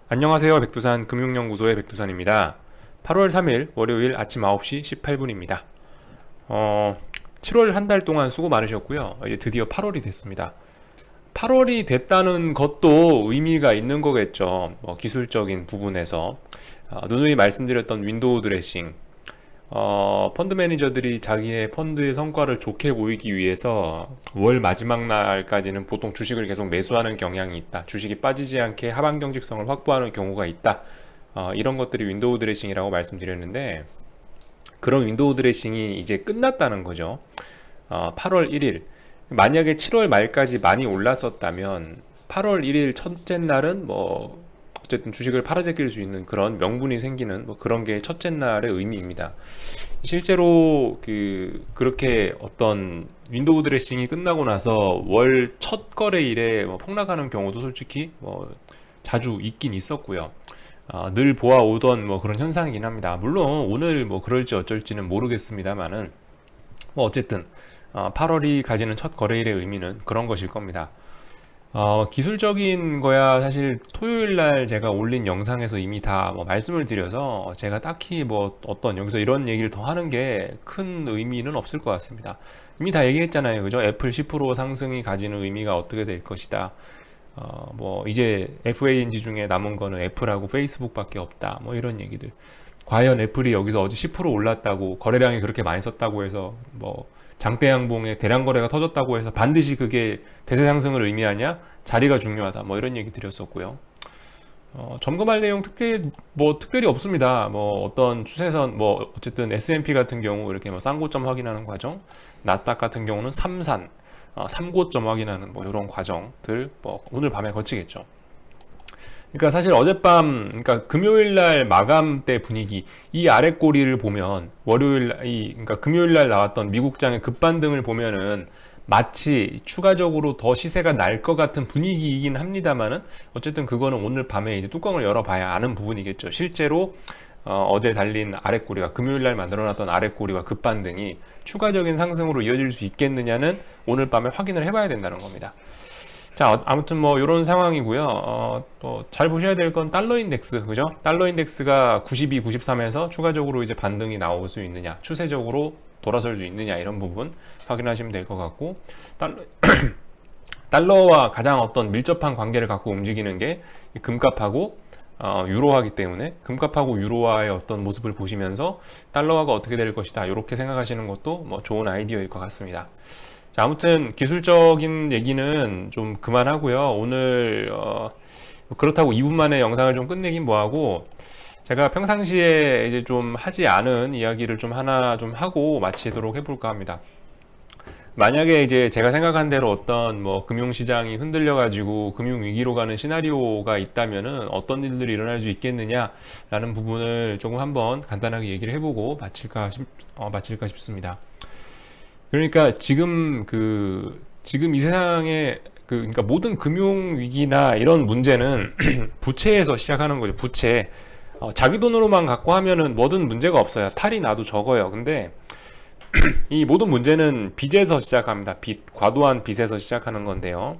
안녕하세요. 백두산 금융연구소의 백두산입니다. 8월 3일 월요일 아침 9시 18분입니다. 7월 한 달 동안 수고 많으셨고요. 이제 드디어 8월이 됐습니다. 8월이 됐다는 것도 의미가 있는 거겠죠. 기술적인 부분에서. 누누이 말씀드렸던 윈도우 드레싱. 펀드 매니저들이 자기의 펀드의 성과를 좋게 보이기 위해서 월 마지막 날까지는 보통 주식을 계속 매수하는 경향이 있다. 주식이 빠지지 않게 하방 경직성을 확보하는 경우가 있다. 이런 것들이 윈도우 드레싱이라고 말씀드렸는데 그런 윈도우 드레싱이 이제 끝났다는 거죠. 8월 1일. 만약에 7월 말까지 많이 올랐었다면 8월 1일 첫째 날은 어쨌든 주식을 팔아제낄 수 있는 그런 명분이 생기는 그런 게 첫째 날의 의미입니다. 실제로 그렇게 어떤 윈도우 드레싱이 끝나고 나서 월 첫 거래일에 폭락하는 경우도 솔직히 자주 있긴 있었고요. 늘 보아오던 그런 현상이긴 합니다. 물론 오늘 그럴지 어쩔지는 모르겠습니다만은 어쨌든 8월이 가지는 첫 거래일의 의미는 그런 것일 겁니다. 기술적인 거야 사실 토요일 날 제가 올린 영상에서 이미 다 말씀을 드려서 제가 딱히 어떤 여기서 이런 얘기를 더 하는 게 큰 의미는 없을 것 같습니다. 이미 다 얘기했잖아요. 그죠? 애플 10% 상승이 가지는 의미가 어떻게 될 것이다. 이제 FANG 중에 남은 거는 애플하고 페이스북밖에 없다. 이런 얘기들. 과연 애플이 여기서 어제 10% 올랐다고 거래량이 그렇게 많이 썼다고 해서 장대 양봉에 대량 거래가 터졌다고 해서 반드시 그게 대세 상승을 의미하냐? 자리가 중요하다. 이런 얘기 드렸었고요. 점검할 내용 특별히 없습니다. 어떤 추세선, 어쨌든 S&P 같은 경우 이렇게 쌍고점 확인하는 과정, 나스닥 같은 경우는 삼산, 3고점 확인하는 이런 과정들 오늘 밤에 거치겠죠. 그러니까 사실 어젯밤, 그러니까 금요일 날 마감 때 분위기, 이 아래 꼬리를 보면 그러니까 금요일 날 나왔던 미국장의 급반등을 보면은 마치 추가적으로 더 시세가 날 것 같은 분위기이긴 합니다만은 어쨌든 그거는 오늘 밤에 이제 뚜껑을 열어봐야 아는 부분이겠죠. 실제로 어제 달린 아랫꼬리가 금요일 날 만들어놨던 아랫꼬리와 급반등이 추가적인 상승으로 이어질 수 있겠느냐는 오늘 밤에 확인을 해봐야 된다는 겁니다. 자, 아무튼 이런 상황이고요. 또 잘 보셔야 될 건 달러 인덱스, 그죠? 달러 인덱스가 92, 93에서 추가적으로 이제 반등이 나올 수 있느냐, 추세적으로 돌아설 수 있느냐 이런 부분 확인하시면 될 것 같고 달러와 가장 어떤 밀접한 관계를 갖고 움직이는 게 금값하고 유로화이기 때문에 금값하고 유로화의 어떤 모습을 보시면서 달러화가 어떻게 될 것이다 이렇게 생각하시는 것도 좋은 아이디어일 것 같습니다. 자, 아무튼 기술적인 얘기는 좀 그만하고요. 오늘 그렇다고 2분 만에 영상을 좀 끝내긴 뭐하고 제가 평상시에 이제 좀 하지 않은 이야기를 좀 하나 좀 하고 마치도록 해볼까 합니다. 만약에 이제 제가 생각한 대로 어떤 금융시장이 흔들려가지고 금융위기로 가는 시나리오가 있다면은 어떤 일들이 일어날 수 있겠느냐라는 부분을 조금 한번 간단하게 얘기를 해보고 마칠까 싶습니다. 그러니까 지금 지금 이 세상에 그러니까 모든 금융 위기나 이런 문제는 부채에서 시작하는 거죠. 부채. 자기 돈으로만 갖고 하면은 뭐든 문제가 없어요. 탈이 나도 적어요. 근데 이 모든 문제는 빚에서 시작합니다. 과도한 빚에서 시작하는 건데요.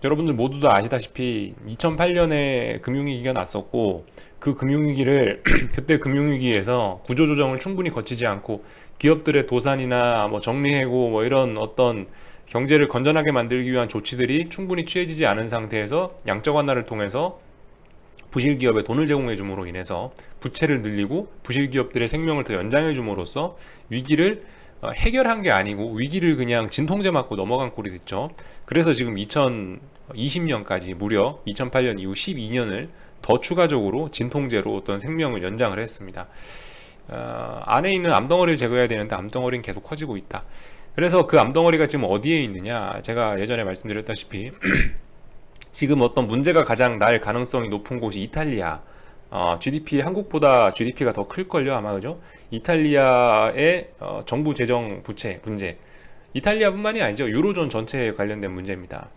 여러분들 모두 다 아시다시피 2008년에 금융위기가 났었고 그 금융위기를 그때 금융위기에서 구조조정을 충분히 거치지 않고 기업들의 도산이나 정리해고 이런 어떤 경제를 건전하게 만들기 위한 조치들이 충분히 취해지지 않은 상태에서 양적 완화를 통해서 부실 기업에 돈을 제공해 줌으로 인해서 부채를 늘리고 부실 기업들의 생명을 더 연장해 줌으로써 위기를 해결한 게 아니고 위기를 그냥 진통제 맞고 넘어간 꼴이 됐죠. 그래서 지금 2020년까지 무려 2008년 이후 12년을 더 추가적으로 진통제로 어떤 생명을 연장을 했습니다. 안에 있는 암덩어리를 제거해야 되는데 암덩어리는 계속 커지고 있다. 그래서 그 암덩어리가 지금 어디에 있느냐? 제가 예전에 말씀드렸다시피 지금 어떤 문제가 가장 날 가능성이 높은 곳이 이탈리아. GDP 한국보다 GDP가 더 클걸요 아마 그죠? 이탈리아의 정부 재정 부채 문제. 이탈리아뿐만이 아니죠. 유로존 전체에 관련된 문제입니다.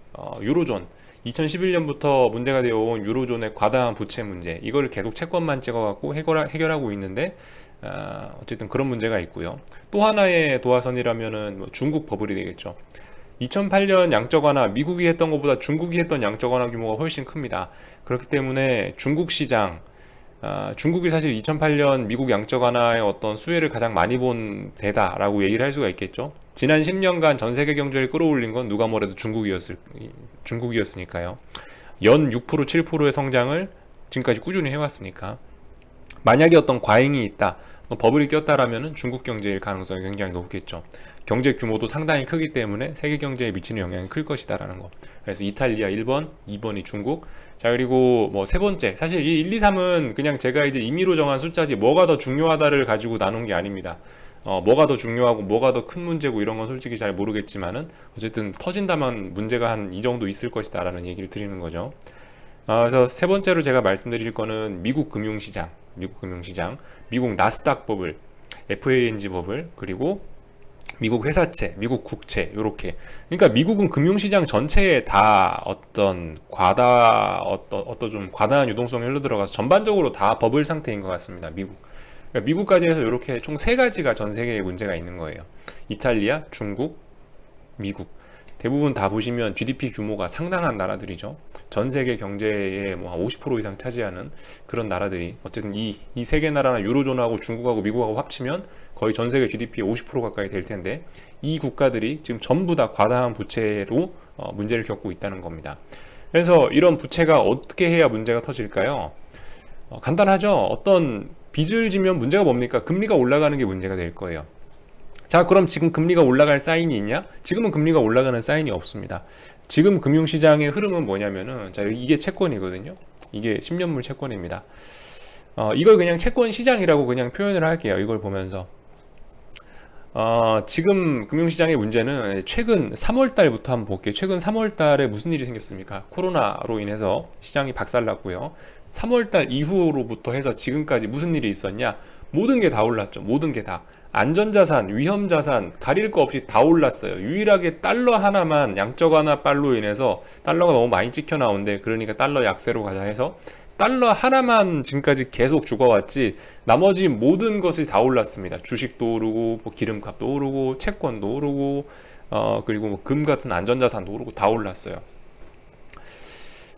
유로존 2011년부터 문제가 되어온 유로존의 과다한 부채 문제 이거를 계속 채권만 찍어갖고 해결하고 있는데 어쨌든 그런 문제가 있고요. 또 하나의 도화선이라면은 중국 버블이 되겠죠. 2008년 양적 완화, 미국이 했던 것보다 중국이 했던 양적 완화 규모가 훨씬 큽니다. 그렇기 때문에 중국 시장, 중국이 사실 2008년 미국 양적 완화의 어떤 수혜를 가장 많이 본 데다라고 얘기를 할 수가 있겠죠. 지난 10년간 전 세계 경제를 끌어올린 건 누가 뭐래도 중국이었으니까요. 연 6%, 7%의 성장을 지금까지 꾸준히 해왔으니까. 만약에 어떤 과잉이 있다, 버블이 꼈다라면 중국 경제일 가능성이 굉장히 높겠죠. 경제 규모도 상당히 크기 때문에 세계 경제에 미치는 영향이 클 것이다라는 거. 그래서 이탈리아 1번, 2번이 중국. 자, 그리고 뭐 세 번째, 사실 이 1, 2, 3은 그냥 제가 이제 임의로 정한 숫자지 뭐가 더 중요하다를 가지고 나눈 게 아닙니다. 뭐가 더 중요하고 뭐가 더 큰 문제고 이런 건 솔직히 잘 모르겠지만은 어쨌든 터진다면 문제가 한 이 정도 있을 것이다라는 얘기를 드리는 거죠. 그래서 세 번째로 제가 말씀드릴 거는 미국 금융시장, 미국 나스닥 버블, FANG 버블, 그리고 미국 회사채, 미국 국채, 요렇게. 그러니까 미국은 금융시장 전체에 다 어떤 좀 과다한 유동성이 흘러들어가서 전반적으로 다 버블 상태인 것 같습니다. 그러니까 미국까지 해서 이렇게 총 세 가지가 전 세계에 문제가 있는 거예요. 이탈리아, 중국, 미국. 대부분 다 보시면 GDP 규모가 상당한 나라들이죠. 전 세계 경제의 뭐 한 50% 이상 차지하는 그런 나라들이, 어쨌든 이 세 개 나라나 유로존하고 중국하고 미국하고 합치면 거의 전 세계 GDP의 50% 가까이 될 텐데, 이 국가들이 지금 전부 다 과다한 부채로 문제를 겪고 있다는 겁니다. 그래서 이런 부채가 어떻게 해야 문제가 터질까요? 간단하죠. 어떤 빚을 지면 문제가 뭡니까? 금리가 올라가는 게 문제가 될 거예요. 자, 그럼 지금 금리가 올라갈 사인이 있냐? 지금은 금리가 올라가는 사인이 없습니다. 지금 금융시장의 흐름은 뭐냐면은, 자, 이게 채권이거든요. 이게 10년물 채권입니다. 이걸 그냥 채권 시장이라고 그냥 표현을 할게요. 이걸 보면서. 지금 금융시장의 문제는 최근 3월 달부터 한번 볼게요. 최근 3월 달에 무슨 일이 생겼습니까? 코로나로 인해서 시장이 박살났고요. 3월 달 이후로부터 해서 지금까지 무슨 일이 있었냐? 모든 게 다 올랐죠. 모든 게 다. 안전자산, 위험자산, 가릴 거 없이 다 올랐어요. 유일하게 달러 하나만 양적 완화 빨로 인해서 달러가 너무 많이 찍혀 나오는데, 그러니까 달러 약세로 가자 해서 달러 하나만 지금까지 계속 죽어왔지, 나머지 모든 것이 다 올랐습니다. 주식도 오르고, 뭐 기름값도 오르고, 채권도 오르고, 그리고 뭐 금 같은 안전자산도 오르고 다 올랐어요.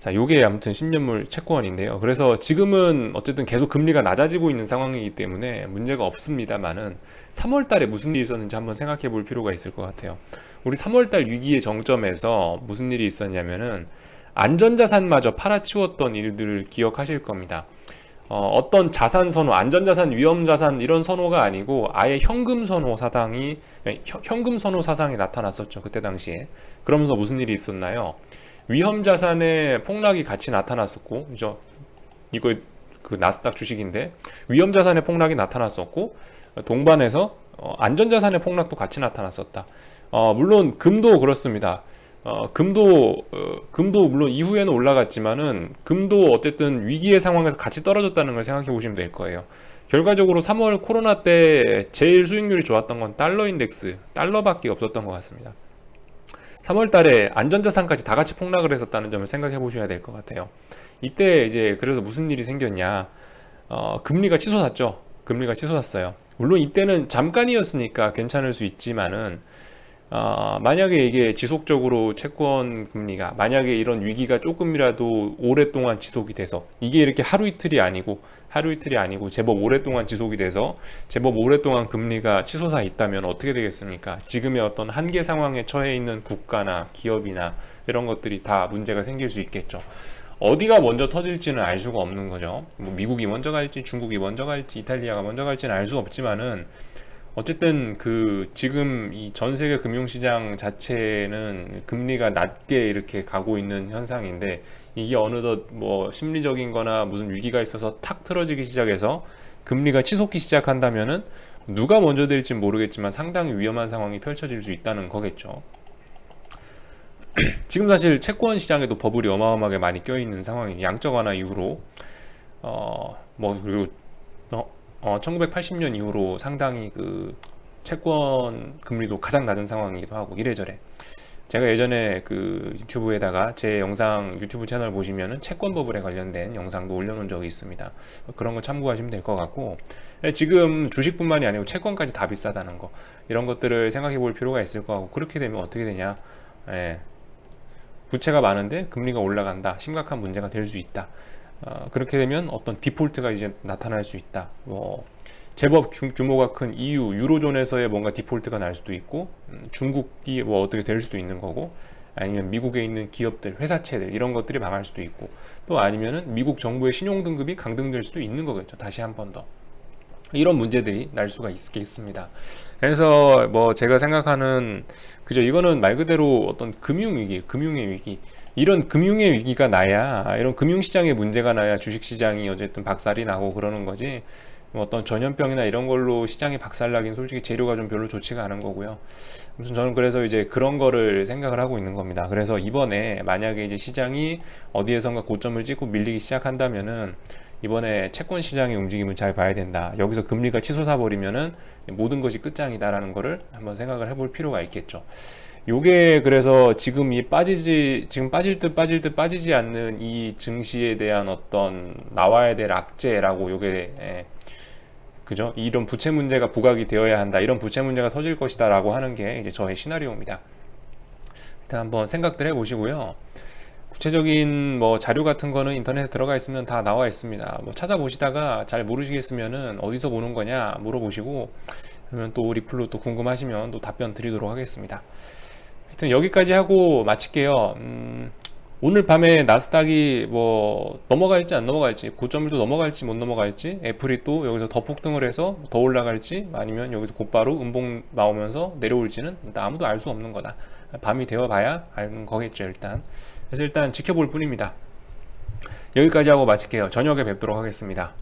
자, 요게 아무튼 10년물 채권인데요. 그래서 지금은 어쨌든 계속 금리가 낮아지고 있는 상황이기 때문에 문제가 없습니다만은, 3월 달에 무슨 일이 있었는지 한번 생각해 볼 필요가 있을 것 같아요. 우리 3월 달 위기의 정점에서 무슨 일이 있었냐면은, 안전자산마저 팔아치웠던 일들을 기억하실 겁니다. 어떤 자산 선호, 안전자산, 위험자산 이런 선호가 아니고 아예 현금 선호 사상이 나타났었죠. 그때 당시에. 그러면서 무슨 일이 있었나요? 위험자산의 폭락이 같이 나타났었고, 그죠? 이거 그 나스닥 주식인데, 위험자산의 폭락이 나타났었고, 동반해서 안전자산의 폭락도 같이 나타났었다. 물론 금도 그렇습니다. 금도 물론 이후에는 올라갔지만은, 금도 어쨌든 위기의 상황에서 같이 떨어졌다는 걸 생각해 보시면 될 거예요. 결과적으로 3월 코로나 때 제일 수익률이 좋았던 건 달러 인덱스, 달러밖에 없었던 것 같습니다. 3월 달에 안전자산까지 다 같이 폭락을 했었다는 점을 생각해 보셔야 될 것 같아요. 이때 이제 그래서 무슨 일이 생겼냐? 금리가 치솟았죠. 금리가 치솟았어요. 물론 이때는 잠깐이었으니까 괜찮을 수 있지만은, 만약에 이게 지속적으로 채권 금리가, 만약에 이런 위기가 조금이라도 오랫동안 지속이 돼서, 이게 이렇게 하루 이틀이 아니고 제법 오랫동안 지속이 돼서 제법 오랫동안 금리가 치솟아 있다면 어떻게 되겠습니까? 지금의 어떤 한계 상황에 처해 있는 국가나 기업이나 이런 것들이 다 문제가 생길 수 있겠죠. 어디가 먼저 터질지는 알 수가 없는 거죠. 뭐 미국이 먼저 갈지, 중국이 먼저 갈지, 이탈리아가 먼저 갈지는 알 수 없지만은, 어쨌든 지금 이 전 세계 금융시장 자체는 금리가 낮게 이렇게 가고 있는 현상인데, 이게 어느덧 뭐 심리적인 거나 무슨 위기가 있어서 탁 틀어지기 시작해서 금리가 치솟기 시작한다면은, 누가 먼저 될지 모르겠지만 상당히 위험한 상황이 펼쳐질 수 있다는 거겠죠. 지금 사실 채권 시장에도 버블이 어마어마하게 많이 껴있는 상황이에요. 양적 완화 이후로 그리고 1980년 이후로 상당히 그 채권 금리도 가장 낮은 상황이기도 하고, 이래저래. 제가 예전에 그 유튜브에다가 제 영상, 유튜브 채널 보시면은 채권 버블에 관련된 영상도 올려놓은 적이 있습니다. 그런 거 참고하시면 될 것 같고, 지금 주식뿐만이 아니고 채권까지 다 비싸다는 거, 이런 것들을 생각해 볼 필요가 있을 것 같고, 그렇게 되면 어떻게 되냐? 예, 부채가 많은데 금리가 올라간다. 심각한 문제가 될 수 있다. 그렇게 되면 어떤 디폴트가 이제 나타날 수 있다. 뭐 제법 규모가 큰 EU, 유로존에서의 뭔가 디폴트가 날 수도 있고, 중국이 뭐 어떻게 될 수도 있는 거고, 아니면 미국에 있는 기업들, 회사채들 이런 것들이 망할 수도 있고, 또 아니면은 미국 정부의 신용 등급이 강등될 수도 있는 거겠죠. 다시 한 번 더. 이런 문제들이 날 수가 있겠습니다. 그래서 뭐 제가 생각하는 그죠, 이거는 말 그대로 어떤 금융위기, 금융의 위기, 이런 금융의 위기가 나야, 이런 금융시장의 문제가 나야 주식시장이 어쨌든 박살이 나고 그러는 거지, 뭐 어떤 전염병이나 이런 걸로 시장이 박살나긴 솔직히 재료가 좀 별로 좋지가 않은 거고요. 무슨 저는 그래서 이제 그런 거를 생각을 하고 있는 겁니다. 그래서 이번에 만약에 이제 시장이 어디에선가 고점을 찍고 밀리기 시작한다면은 이번에 채권 시장의 움직임을 잘 봐야 된다. 여기서 금리가 치솟아 버리면은 모든 것이 끝장이다라는 거를 한번 생각을 해볼 필요가 있겠죠. 요게 그래서 지금 지금 빠질 듯 빠지지 않는 이 증시에 대한 어떤 나와야 될 악재라고 요게, 그죠? 이런 부채 문제가 부각이 되어야 한다. 이런 부채 문제가 터질 것이다라고 하는 게 이제 저의 시나리오입니다. 일단 한번 생각들 해보시고요. 구체적인 뭐 자료 같은 거는 인터넷에 들어가 있으면 다 나와 있습니다. 뭐 찾아보시다가 잘 모르시겠으면은 어디서 보는 거냐 물어보시고, 그러면 또 리플로 또 궁금하시면 또 답변 드리도록 하겠습니다. 하여튼 여기까지 하고 마칠게요. 오늘 밤에 나스닥이 뭐 넘어갈지 안 넘어갈지, 고점을 또 넘어갈지 못 넘어갈지, 애플이 또 여기서 더 폭등을 해서 더 올라갈지, 아니면 여기서 곧바로 음봉 나오면서 내려올지는 일단 아무도 알 수 없는 거다. 밤이 되어 봐야 아는 거겠죠, 일단. 그래서 일단 지켜볼 뿐입니다. 여기까지 하고 마칠게요. 저녁에 뵙도록 하겠습니다.